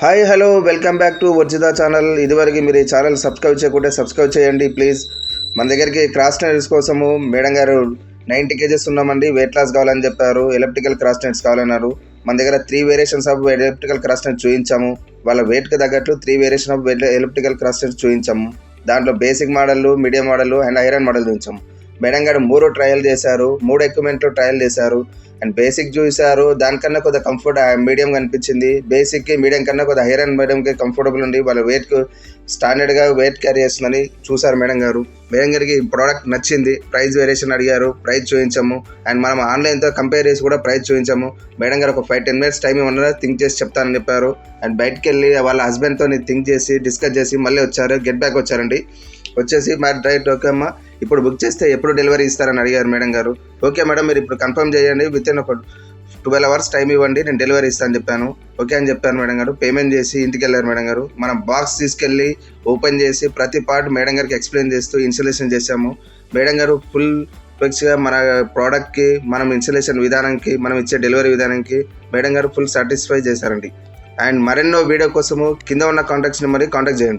Hi hello welcome back to వర్జిదా channel. ఇదివరకు మీరు ఈ ఛానల్ సబ్స్క్రైబ్ చేయకుంటే సబ్స్క్రైబ్ చేయండి ప్లీజ్. మన దగ్గరికి క్రాస్ నైట్స్ కోసము మేడం గారు 90 kgs ఉన్నామండి, వెయిట్ లాస్ కావాలని చెప్పారు. ఎలక్ట్రికల్ క్రాస్ నైట్స్ కావాలన్నారు. మన దగ్గర 3 variations of electrical cross nights చూపించాము. వాళ్ళ వెయిట్కి తగ్గట్లు 3 variation of electrical cross nights చూపించాము. దాంట్లో basic model, medium model and iron model చూపించాము. మేడం గారు 3 ట్రయల్ చేశారు, 3 ఎక్విప్మెంట్లో ట్రయల్ చేశారు. అండ్ బేసిక్ చూసారు, దానికన్నా కొద్దిగా కంఫర్ట్ మీడియం కనిపించింది. బేసిక్కి మీడియం కన్నా కొద్దిగా ఐరన్ మీడియంకి కంఫర్టబుల్ ఉండి వాళ్ళ వెయిట్కి స్టాండర్డ్గా వెయిట్ క్యారీ చేస్తుందని చూసారు మేడం గారు. మేడం గారికి ప్రోడక్ట్ నచ్చింది. ప్రైస్ వేరియేషన్ అడిగారు, ప్రైస్ చూపించాము. అండ్ మనం ఆన్లైన్తో కంపేర్ చేసి కూడా ప్రైస్ చూపించాము. మేడం గారు ఒక 5-10 minutes టైం ఇవ్వకుండా థింక్ చేసి చెప్తానని చెప్పారు. అండ్ బయటకు వెళ్ళి వాళ్ళ హస్బెండ్తో థింక్ చేసి డిస్కస్ చేసి మళ్ళీ వచ్చారు, గెట్ బ్యాక్ వచ్చారండి. వచ్చేసి మరి రైట్ ఓకే అమ్మా, ఇప్పుడు బుక్ చేస్తే ఎప్పుడు డెలివరీ ఇస్తారని అడిగారు మేడం గారు. ఓకే మేడం, మీరు ఇప్పుడు కన్ఫర్మ్ చేయండి, విత్ ఇన్ ఒక 12 hours టైం ఇవ్వండి, నేను డెలివరీ ఇస్తాను చెప్పాను. ఓకే అని చెప్పాను మేడం గారు. పేమెంట్ చేసి ఇంటికి వెళ్ళారు మేడం గారు. మనం బాక్స్ తీసుకెళ్ళి ఓపెన్ చేసి ప్రతి పార్ట్ మేడం గారికి ఎక్స్ప్లెయిన్ చేస్తూ ఇన్స్టలేషన్ చేశాము. మేడం గారు ఫుల్ ఫ్లెక్స్గా మన ప్రోడక్ట్కి, మనం ఇన్స్టలేషన్ విధానానికి, మనం ఇచ్చే డెలివరీ విధానానికి మేడం గారు ఫుల్ సాటిస్ఫై చేశారండి. అండ్ మరెన్నో వీడియో కోసము కింద ఉన్న కాంటాక్ట్స్ నెంబర్కి కాంటాక్ట్ చేయండి.